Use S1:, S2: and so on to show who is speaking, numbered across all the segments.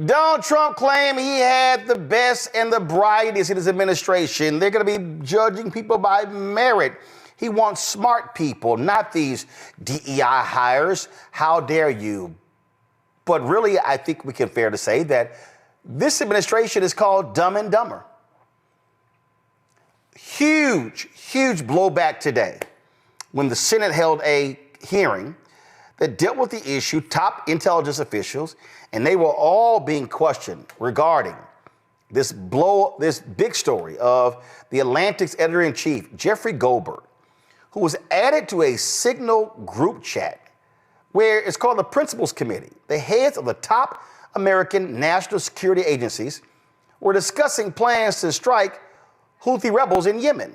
S1: Donald Trump claimed he had the best and the brightest in his administration. They're going to be judging people by merit. He wants smart people, not these DEI hires. How dare you? But really, I think we can fair to say that this administration is called Dumb and Dumber. Huge blowback today when the Senate held a hearing that dealt with the issue, top intelligence officials, and they were all being questioned regarding this big story of the Atlantic's editor-in-chief, Jeffrey Goldberg, who was added to a Signal group chat where it's called the Principals Committee. The heads of the top American national security agencies were discussing plans to strike Houthi rebels in Yemen.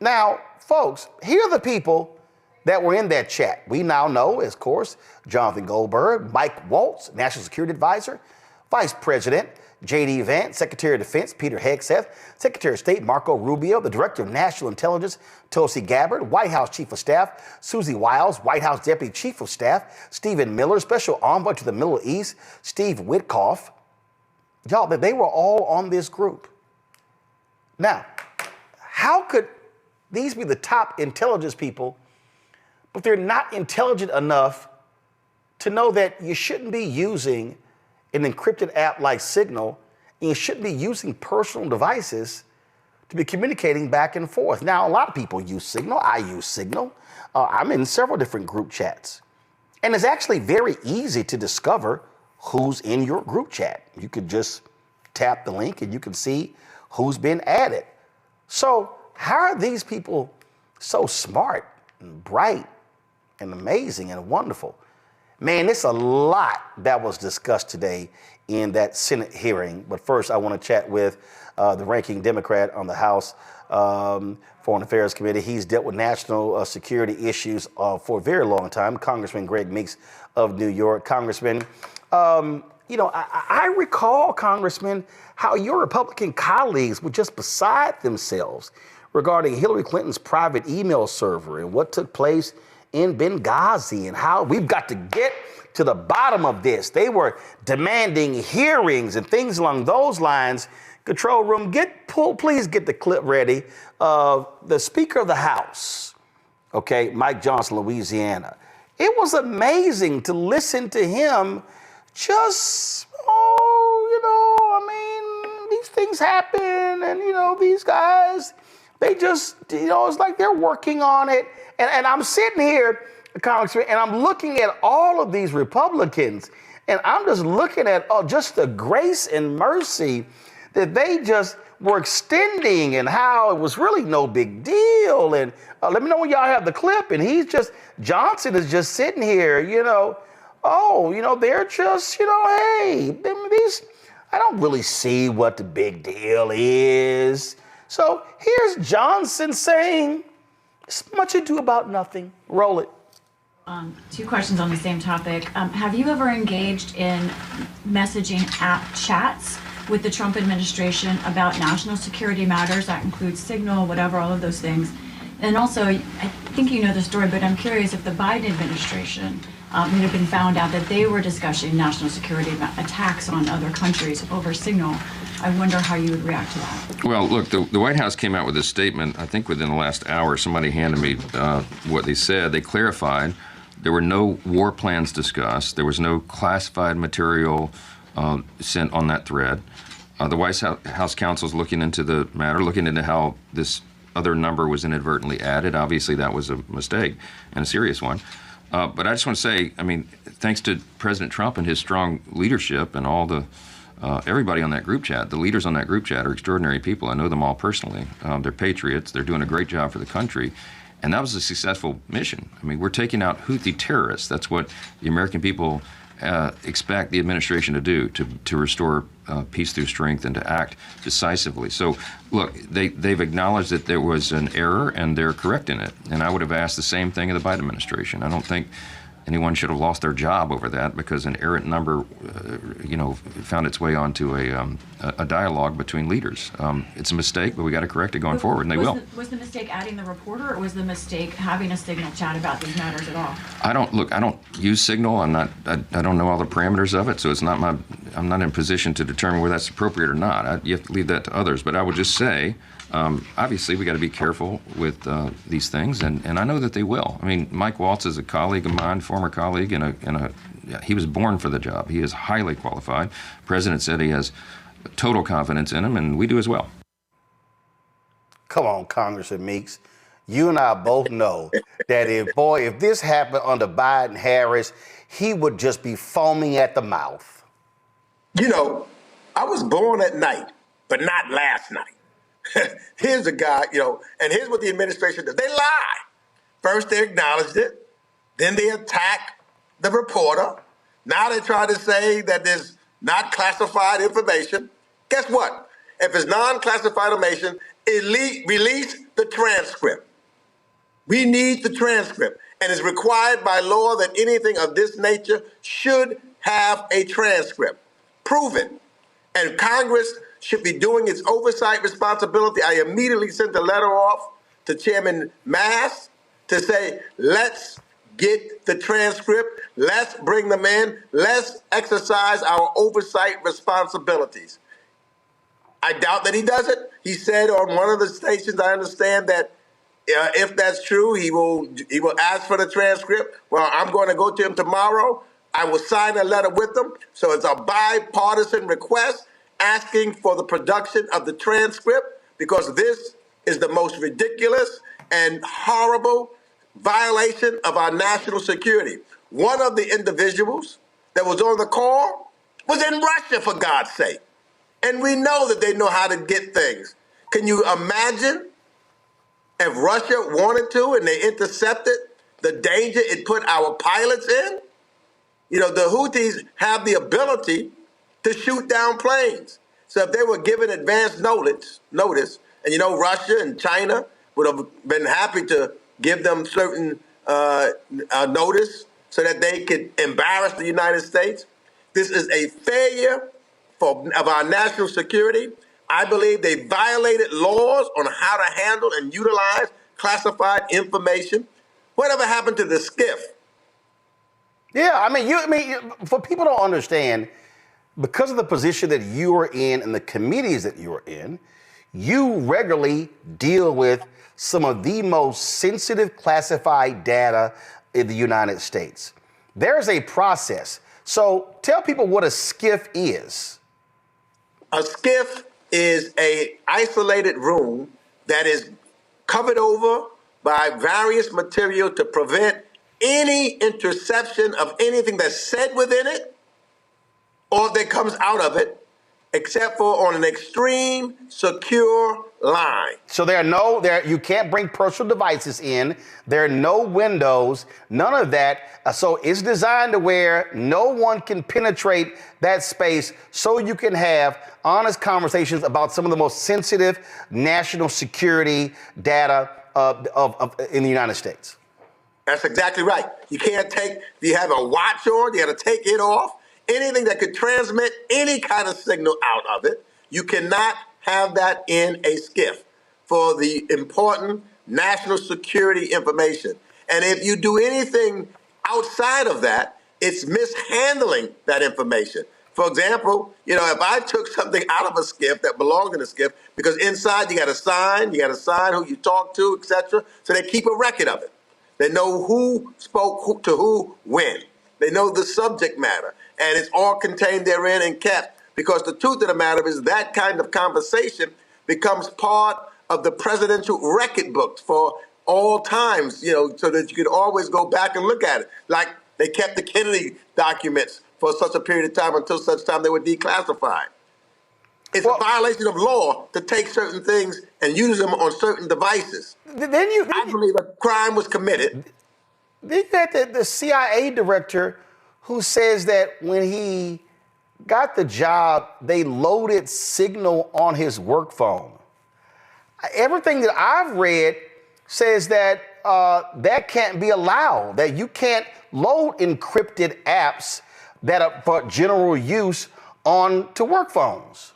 S1: Now, folks, here are the people that were in that chat. We now know, of course, Jonathan Goldberg, Mike Waltz, National Security Advisor, Vice President J.D. Vance, Secretary of Defense Peter Hegseth, Secretary of State Marco Rubio, the Director of National Intelligence Tulsi Gabbard, White House Chief of Staff Susie Wiles, White House Deputy Chief of Staff Stephen Miller, Special Envoy to the Middle East Steve Witkoff. Y'all, they were all on this group. Now, how could these be the top intelligence people, but they're not intelligent enough to know that you shouldn't be using an encrypted app like Signal, and you shouldn't be using personal devices to be communicating back and forth? Now, a lot of people use Signal. I use Signal. I'm in several different group chats. And it's actually very easy to discover who's in your group chat. You could just tap the link and you can see who's been added. So how are these people so smart and bright and amazing and wonderful? Man, it's a lot that was discussed today in that Senate hearing. But first, I want to chat with the ranking Democrat on the House Foreign Affairs Committee. He's dealt with national security issues for a very long time, Congressman Greg Meeks of New York. Congressman, I recall, Congressman, how your Republican colleagues were just beside themselves regarding Hillary Clinton's private email server and what took place in Benghazi and how we've got to get to the bottom of this. They were demanding hearings and things along those lines. Control room, please get the clip ready of the Speaker of the House, okay, Mike Johnson, Louisiana. It was amazing to listen to him just, these things happen and, these guys, they just, it's like they're working on it. And I'm sitting here, Congressman, and I'm looking at all of these Republicans, and I'm just looking at just the grace and mercy that they just were extending and how it was really no big deal. And let me know when y'all have the clip. And Johnson is just sitting here, they're just, hey, these, I don't really see what the big deal is. So here's Johnson saying, it's much ado about nothing. Roll it.
S2: Two questions on the same topic. Have you ever engaged in messaging app chats with the Trump administration about national security matters? That includes Signal, whatever, all of those things. And also, I think you know the story, but I'm curious if the Biden administration would have been found out that they were discussing national security attacks on other countries over Signal. I wonder how you would react to that.
S3: Well, look, the White House came out with a statement, I think within the last hour. Somebody handed me what they said. They clarified there were no war plans discussed. There was no classified material sent on that thread. The White House counsel is looking into the matter, looking into how this other number was inadvertently added. Obviously, that was a mistake and a serious one. But I just want to say, thanks to President Trump and his strong leadership and all the everybody on that group chat, the leaders on that group chat are extraordinary people. I know them all personally. They're patriots. They're doing a great job for the country. And that was a successful mission. We're taking out Houthi terrorists. That's what the American people expect the administration to do, to restore peace through strength and to act decisively. So, look, they've acknowledged that there was an error, and they're correcting it. And I would have asked the same thing of the Biden administration. I don't think anyone should have lost their job over that because an errant number, found its way onto a dialogue between leaders. It's a mistake, but we got to correct it going forward, and they will.
S2: Was the mistake adding the reporter, or was the mistake having a Signal chat about these matters at all?
S3: I don't use Signal. I don't know all the parameters of it, so it's not I'm not in a position to determine whether that's appropriate or not. You have to leave that to others. But I would just say, obviously, we got to be careful with these things, and I know that they will. I mean, Mike Waltz is a colleague of mine, former colleague, he was born for the job. He is highly qualified. The president said he has total confidence in him, and we do as well.
S1: Come on, Congressman Meeks. You and I both know that if this happened under Biden-Harris, he would just be foaming at the mouth.
S4: You know, I was born at night, but not last night. Here's a guy, and here's what the administration does. They lie. First, they acknowledged it. Then they attack the reporter. Now they try to say that there's not classified information. Guess what? If it's non-classified information, release the transcript. We need the transcript. And it's required by law that anything of this nature should have a transcript. Prove it. And Congress should be doing its oversight responsibility. I immediately sent a letter off to Chairman Mass to say, let's get the transcript. Let's bring them in. Let's exercise our oversight responsibilities. I doubt that he does it. He said on one of the stations, I understand that if that's true, he will ask for the transcript. Well, I'm going to go to him tomorrow. I will sign a letter with him. So it's a bipartisan request asking for the production of the transcript, because this is the most ridiculous and horrible violation of our national security. One of the individuals that was on the call was in Russia, for God's sake. And we know that they know how to get things. Can you imagine if Russia wanted to and they intercepted the danger it put our pilots in? The Houthis have the ability to shoot down planes. So if they were given advance notice, and Russia and China would have been happy to give them certain notice so that they could embarrass the United States. This is a failure of our national security. I believe they violated laws on how to handle and utilize classified information. Whatever happened to the skiff?
S1: Yeah, for people to understand, because of the position that you are in and the committees that you are in, you regularly deal with some of the most sensitive classified data in the United States. There's a process. So tell people what a skiff is.
S4: A skiff is an isolated room that is covered over by various material to prevent any interception of anything that's said within it or that comes out of it, except for on an extreme secure line.
S1: So you can't bring personal devices in. There are no windows, none of that. So it's designed to where no one can penetrate that space, so you can have honest conversations about some of the most sensitive national security data in the United States.
S4: That's exactly right. You can't if you have a watch on, you got to take it off. Anything that could transmit any kind of signal out of it, you cannot have that in a skiff for the important national security information. And if you do anything outside of that, it's mishandling that information. For example, if I took something out of a skiff that belonged in a skiff, because inside you got to sign who you talk to, etc. So they keep a record of it. They know who spoke to who when. They know the subject matter. And it's all contained therein and kept, because the truth of the matter is that kind of conversation becomes part of the presidential record books for all times, so that you can always go back and look at it. Like they kept the Kennedy documents for such a period of time until such time they were declassified. It's a violation of law to take certain things and use them on certain devices. I believe a crime was committed.
S1: Then you had the CIA director who says that when he got the job, they loaded Signal on his work phone. Everything that I've read says that that can't be allowed, that you can't load encrypted apps that are for general use onto work phones.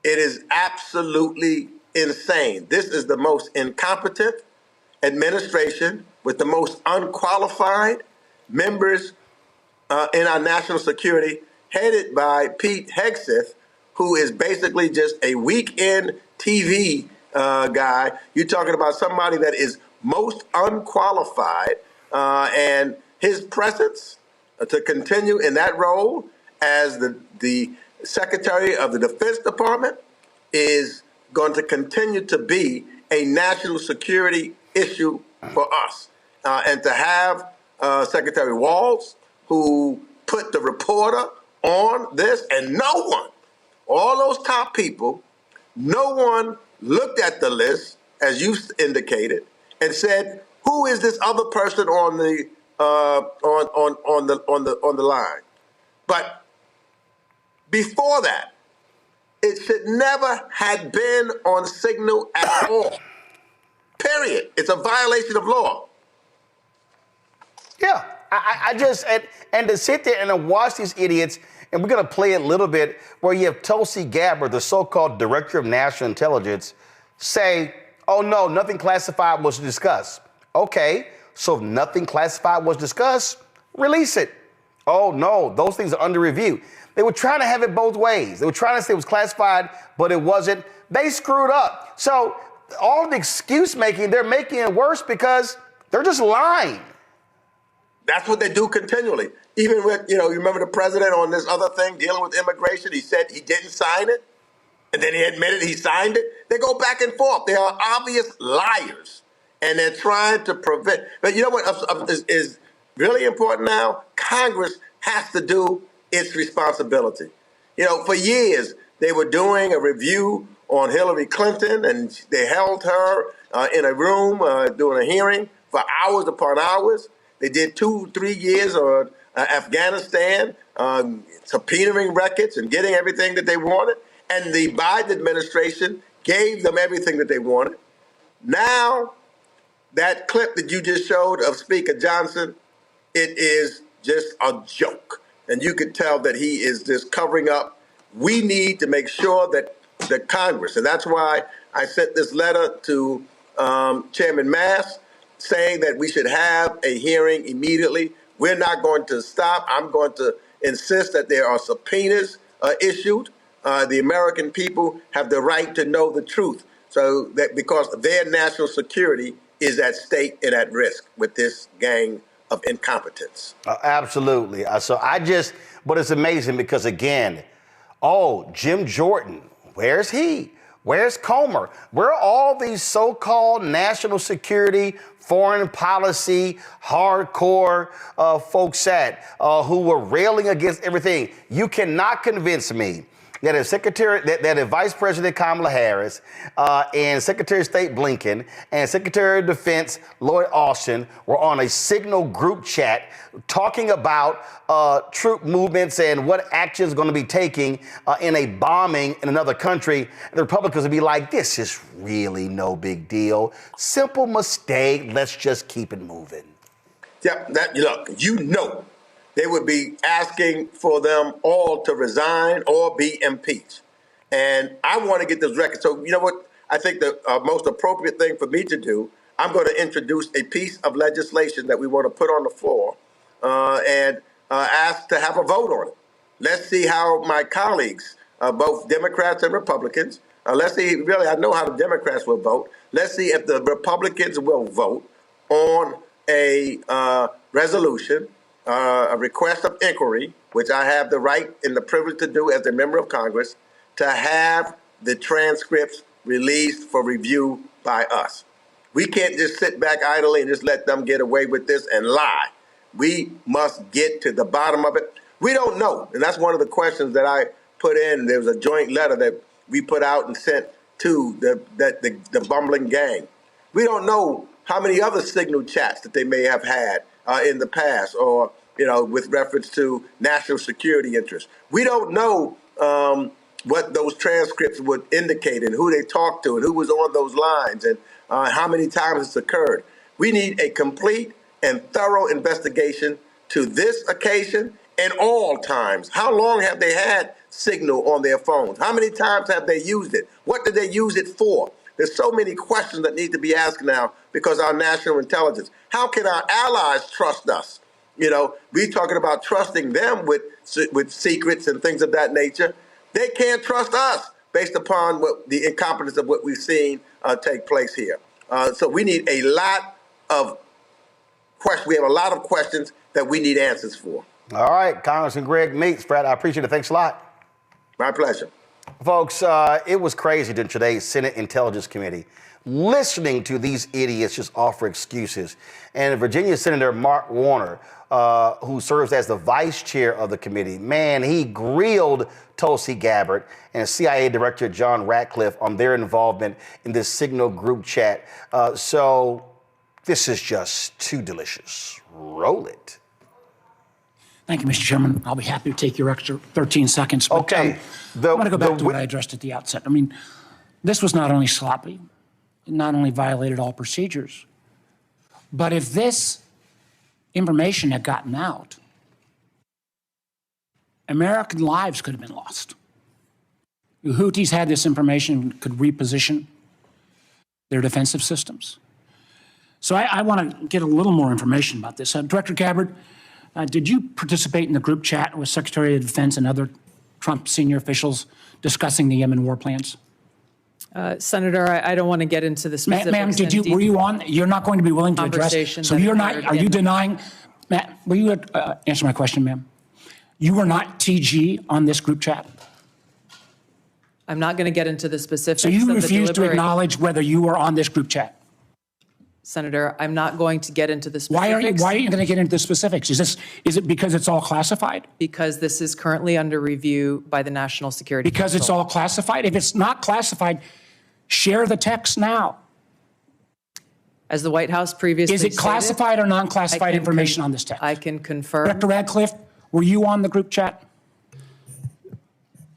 S4: It is absolutely insane. This is the most incompetent administration with the most unqualified members in our national security. headed by Pete Hegseth, who is basically just a weekend TV guy. You're talking about somebody that is most unqualified, and his presence to continue in that role as the Secretary of the Defense Department is going to continue to be a national security issue for us. And to have Secretary Waltz, who put the reporter on this, and no one, all those top people, no one looked at the list, as you indicated, and said, "Who is this other person on the line?" But before that, it should never have been on Signal at all. Period. It's a violation of law.
S1: Yeah, I just, and to sit there and to watch these idiots, and we're going to play a little bit where you have Tulsi Gabbard, the so-called Director of National Intelligence, say, oh no, nothing classified was discussed. Okay, so if nothing classified was discussed, release it. Oh no, those things are under review. They were trying to have it both ways. They were trying to say it was classified, but it wasn't. They screwed up. So all the excuse making, they're making it worse because they're just lying.
S4: That's what they do continually. Even with, you remember the president on this other thing dealing with immigration, he said he didn't sign it, and then he admitted he signed it. They go back and forth. They are obvious liars, and they're trying to prevent. But you know what is really important now? Congress has to do its responsibility. For years, they were doing a review on Hillary Clinton, and they held her in a room doing a hearing for hours upon hours. They did 2-3 years on Afghanistan, subpoenaing records and getting everything that they wanted. And the Biden administration gave them everything that they wanted. Now, that clip that you just showed of Speaker Johnson, it is just a joke. And you could tell that he is just covering up. We need to make sure that the Congress, and that's why I sent this letter to Chairman Mass, saying that we should have a hearing immediately. We're not going to stop. I'm going to insist that there are subpoenas issued. The American people have the right to know the truth, so that because their national security is at stake and at risk with this gang of incompetence.
S1: Absolutely. But it's amazing because again, Jim Jordan, where's he? Where's Comer? Where are all these so-called national security, foreign policy, hardcore folks at who were railing against everything? You cannot convince me that a Vice President Kamala Harris and Secretary of State Blinken and Secretary of Defense Lloyd Austin were on a Signal group chat talking about troop movements and what action is going to be taking in a bombing in another country. And the Republicans would be like, this is really no big deal. Simple mistake. Let's just keep it moving.
S4: Yeah, they would be asking for them all to resign or be impeached. And I want to get this record. So you know what? I think the most appropriate thing for me to do, I'm going to introduce a piece of legislation that we want to put on the floor and ask to have a vote on it. Let's see how my colleagues, both Democrats and Republicans, let's see, really, I know how the Democrats will vote. Let's see if the Republicans will vote on a resolution, a request of inquiry, which I have the right and the privilege to do as a member of Congress, to have the transcripts released for review by us. We can't just sit back idly and just let them get away with this and lie. We must get to the bottom of it. We don't know, and that's one of the questions that I put in. There was a joint letter that we put out and sent to the bumbling gang. We don't know how many other Signal chats that they may have had in the past, or with reference to national security interests. We don't know what those transcripts would indicate and who they talked to and who was on those lines and how many times it's occurred. We need a complete and thorough investigation to this occasion and all times. How long have they had Signal on their phones? How many times have they used it? What did they use it for? There's so many questions that need to be asked now because our national intelligence. How can our allies trust us We talking about trusting them with secrets and things of that nature. They can't trust us based upon the incompetence of what we've seen take place here. So we need a lot of questions. We have a lot of questions that we need answers for.
S1: All right, Congressman Greg Meeks, Fred, I appreciate it. Thanks a lot.
S4: My pleasure.
S1: Folks, it was crazy during today's Senate Intelligence Committee, listening to these idiots just offer excuses. And Virginia Senator Mark Warner, who serves as the vice chair of the committee, man, he grilled Tulsi Gabbard and CIA Director John Ratcliffe on their involvement in this Signal group chat. So this is just too delicious. Roll it.
S5: Thank you, Mr. Chairman. I'll be happy to take your extra 13 seconds. But,
S1: Okay.
S5: I want to go back to what I addressed at the outset. I mean, this was not only sloppy, it not only violated all procedures, but if this information had gotten out, American lives could have been lost. The Houthis had this information, could reposition their defensive systems. So I want to get a little more information about this. Director Gabbard, did you participate in the group chat with Secretary of Defense and other Trump senior officials discussing the Yemen war plans?
S6: Senator, I don't want to get into the specifics.
S5: Ma'am, were you on? You're not going to be willing to address. So you're not, are you denying, Matt, will you answer my question, ma'am? You were not TG on this group chat?
S6: I'm not going to get into the specifics.
S5: So you refuse to acknowledge whether you were on this group chat?
S6: Senator, I'm not going to get into the specifics.
S5: Why are you going to get into the specifics? Is it because it's all classified?
S6: Because this is currently under review by the National Security
S5: Because
S6: Council.
S5: it's all classified? If it's not classified, share the text now.
S6: As the White House previously
S5: Is it classified
S6: stated,
S5: or non-classified information on this text?
S6: I can confirm.
S5: Director Radcliffe, were you on the group chat?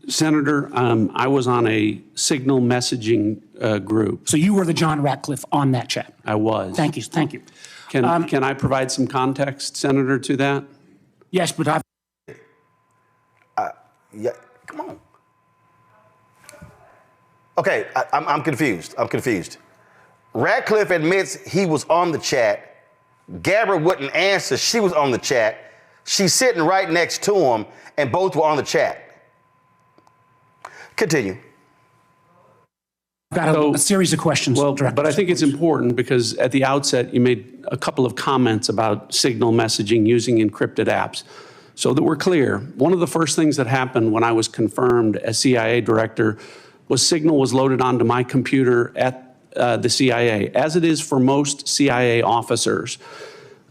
S7: Senator, I was on a Signal messaging group.
S5: So you were the John Ratcliffe on that chat?
S7: I was.
S5: Thank you, thank you.
S7: Can I provide some context, Senator, to that?
S5: Yes, but I've...
S1: Yeah, come on. Okay, I'm confused. I'm confused. Ratcliffe admits he was on the chat. Gabbard wouldn't answer. She was on the chat. She's sitting right next to him, and both were on the chat. Continue.
S5: I've got a series of questions.
S7: Well, but I think it's important because at the outset, you made a couple of comments about Signal messaging using encrypted apps. So that we're clear, one of the first things that happened when I was confirmed as CIA director was Signal was loaded onto my computer at the CIA, as it is for most CIA officers.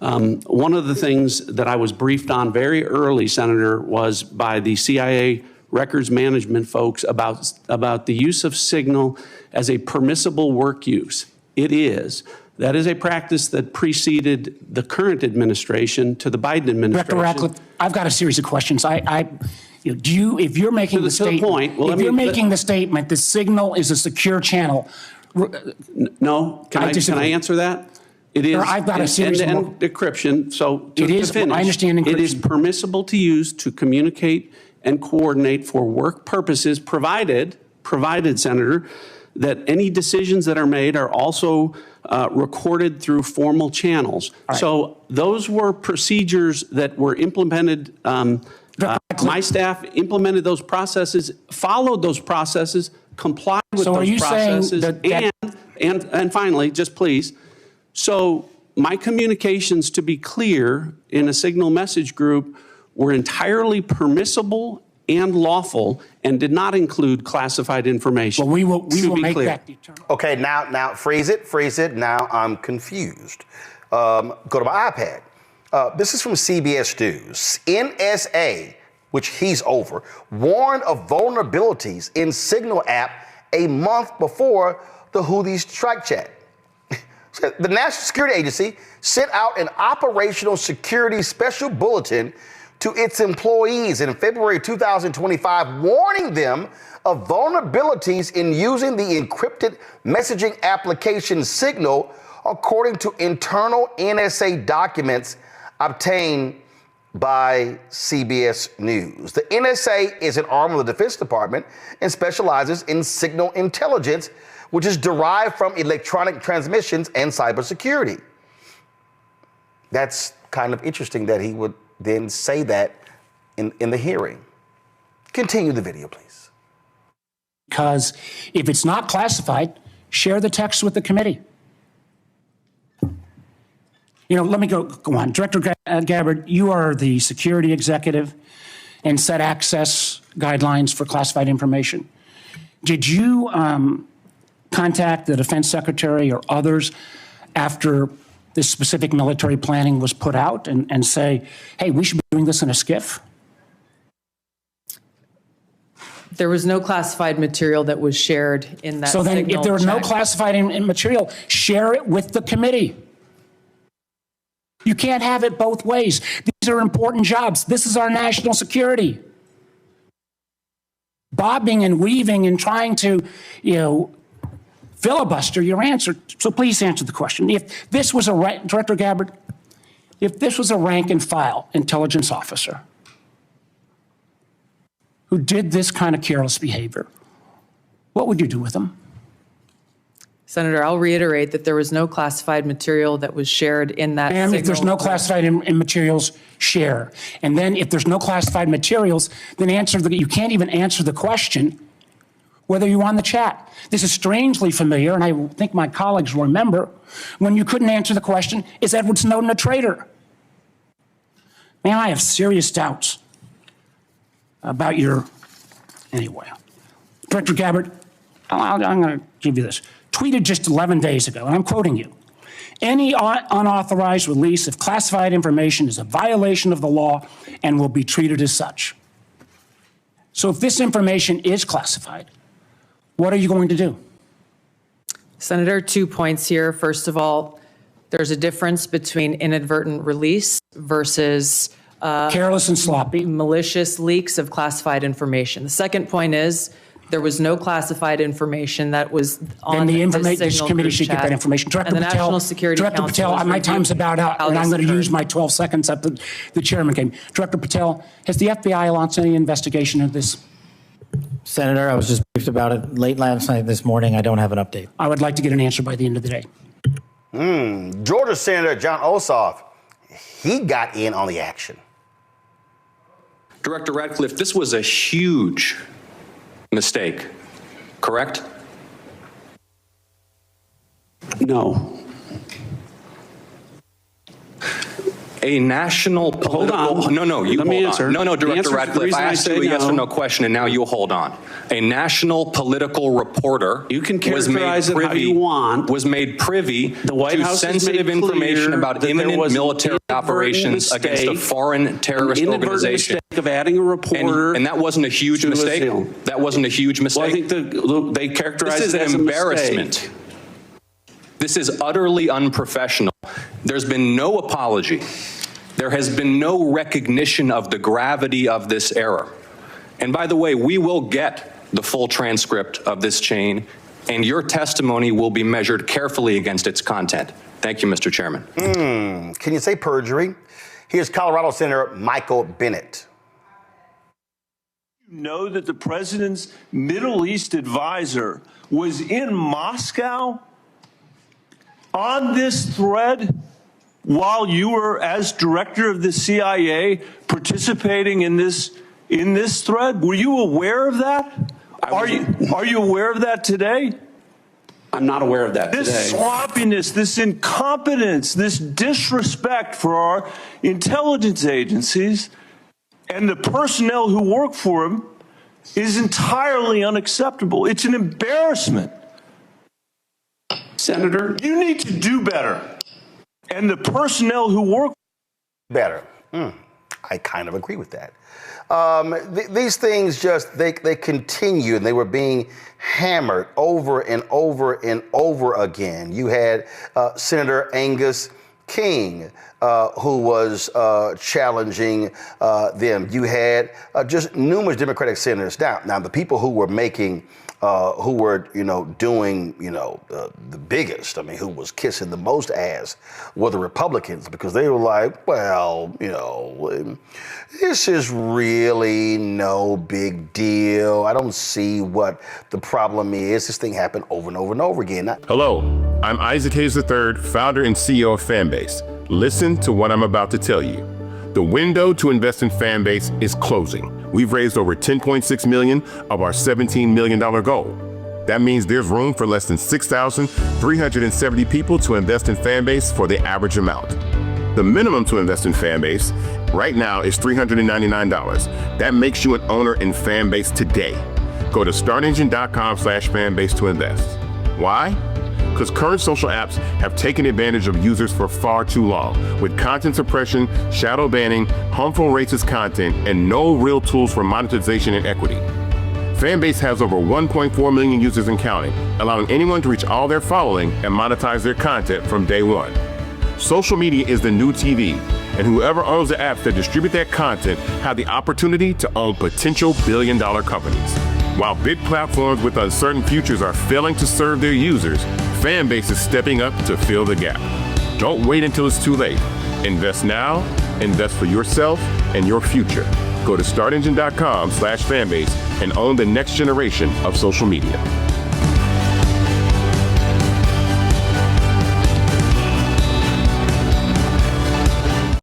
S7: One of the things that I was briefed on very early, Senator, was by the CIA records management folks about the use of Signal as a permissible work use. It is. That is a practice that preceded the current administration to the Biden administration.
S5: Director Ratcliffe, I've got a series of questions. If you're making the statement, making the statement, the Signal is a secure channel.
S7: No, can I answer that? It is.
S5: I've got a series of
S7: decryption. So
S5: it is.
S7: To finish,
S5: I understand encryption.
S7: It is permissible to use to communicate and coordinate for work purposes, provided, Senator, that any decisions that are made are also recorded through formal channels. Right. So those were procedures that were implemented. My staff implemented those processes, followed those processes, complied with those processes, and finally, just please. So my communications, to be clear, in a Signal message group were entirely permissible and lawful and did not include classified information.
S5: Well, we will make that determined.
S1: Okay, now freeze it. Now I'm confused. Go to my iPad. This is from CBS News. NSA, which he's over, warned of vulnerabilities in Signal app a month before the Houthi strike chat. The National Security Agency sent out an operational security special bulletin to its employees in February 2025, warning them of vulnerabilities in using the encrypted messaging application Signal, according to internal NSA documents obtained by CBS News. The NSA is an arm of the Defense Department and specializes in signal intelligence, which is derived from electronic transmissions and cybersecurity. That's kind of interesting that he would then say that in the hearing. Continue the video, please.
S5: Because if it's not classified, share the text with the committee. Let me go on. Director Gabbard, you are the security executive and set access guidelines for classified information. Did you contact the defense secretary or others after this specific military planning was put out and say, hey, we should be doing this in a SCIF?
S6: There was no classified material that was shared in that
S5: So then
S6: signal
S5: if there was no
S6: check.
S5: classified material, share it with the committee. You can't have it both ways. These are important jobs. This is our national security. Bobbing and weaving and trying to, filibuster your answer. So please answer the question. If this was Director Gabbard, if this was a rank and file intelligence officer who did this kind of careless behavior, what would you do with them?
S6: Senator, I'll reiterate that there was no classified material that was shared in that
S5: And if there's no classified in materials, share. And then if there's no classified materials, then you can't even answer the question whether you're on the chat. This is strangely familiar, and I think my colleagues will remember, when you couldn't answer the question, is Edward Snowden a traitor? Man, I have serious doubts about anyway. Director Gabbard, I'm going to give you this. Tweeted just 11 days ago, and I'm quoting you. Any unauthorized release of classified information is a violation of the law and will be treated as such. So if this information is classified, what are you going to do?
S6: Senator, 2 points here. First of all, there's a difference between inadvertent release versus
S5: Careless and sloppy.
S6: malicious leaks of classified information. The second point is there was no classified information that was on the
S5: This
S6: Signal
S5: committee
S6: group
S5: should get
S6: chat.
S5: that information. Director
S6: And the
S5: Patel,
S6: National Security
S5: Director
S6: Council
S5: Patel,
S6: has
S5: my time's
S6: reviewed
S5: about out,
S6: how
S5: and I'm
S6: this
S5: going to use
S6: occurred.
S5: my 12 seconds that the chairman gave me. Director Patel, has the FBI launched any investigation of this?
S8: Senator, I was just briefed about it late last night, this morning. I don't have an update.
S5: I would like to get an answer by the end of the day.
S1: Georgia Senator John Ossoff, he got in on the action.
S9: Director Radcliffe, this was a huge mistake, correct?
S7: No.
S9: A national political...
S7: on.
S9: No, you
S7: Let me
S9: hold
S7: answer.
S9: on. No,
S7: The
S9: Director
S7: answer- the
S9: Radcliffe,
S7: reason
S9: I
S7: I
S9: asked
S7: say
S9: you a yes or
S7: no-
S9: no question, and now you hold on. A national political reporter
S7: You can
S9: was made
S7: characterize it how
S9: privy-
S7: you want.
S9: was made privy
S7: The White
S9: to
S7: House has
S9: sensitive
S7: made
S9: information
S7: clear
S9: about
S7: that there
S9: imminent
S7: was an
S9: military
S7: inadvertent
S9: operations against a
S7: mistake,
S9: foreign terrorist
S7: inadvertent
S9: organization.
S7: mistake of adding a reporter.
S9: And that wasn't a huge
S7: to a
S9: mistake?
S7: seal.
S9: That wasn't a huge mistake?
S7: Well, I think they characterized
S9: This is
S7: it as
S9: an
S7: a mistake.
S9: embarrassment. This is utterly unprofessional. There's been no apology. There has been no recognition of the gravity of this error. And by the way, we will get the full transcript of this chain, and your testimony will be measured carefully against its content. Thank you, Mr. Chairman.
S1: Can you say perjury? Here's Colorado Senator Michael Bennett.
S10: Know that the president's Middle East advisor was in Moscow on this thread while you were, as director of the CIA, participating in this thread? Were you aware of that? Are you aware of that today?
S7: I'm not aware of that
S10: This
S7: today.
S10: sloppiness, this incompetence, this disrespect for our intelligence agencies and the personnel who work for them is entirely unacceptable. It's an embarrassment.
S7: Senator,
S10: You need to do better. And the personnel who work
S1: Better. I kind of agree with that. These things just, they continue, and they were being hammered over and over and over again. You had Senator Angus King, who was challenging them. You had just numerous Democratic senators. Now the people who were making, who were, doing, the biggest, who was kissing the most ass were the Republicans, because they were like, well, this is really no big deal. I don't see what the problem is. This thing happened over and over and over again.
S11: Hello, I'm Isaac Hayes III, founder and CEO of Fanbase. Listen to what I'm about to tell you. The window to invest in Fanbase is closing. We've raised over $10.6 million of our $17 million goal. That means there's room for less than 6,370 people to invest in Fanbase for the average amount. The minimum to invest in Fanbase right now is $399. That makes you an owner in Fanbase today. Go to startengine.com/fanbase to invest. Why? Because current social apps have taken advantage of users for far too long, with content suppression, shadow banning, harmful racist content, and no real tools for monetization and equity. Fanbase has over 1.4 million users and counting, allowing anyone to reach all their following and monetize their content from day one. Social media is the new TV, and whoever owns the apps that distribute that content have the opportunity to own potential billion-dollar companies. While big platforms with uncertain futures are failing to serve their users, Fanbase is stepping up to fill the gap. Don't wait until it's too late. Invest now, invest for yourself and your future. Go to startengine.com/fanbase and own the next generation of social media.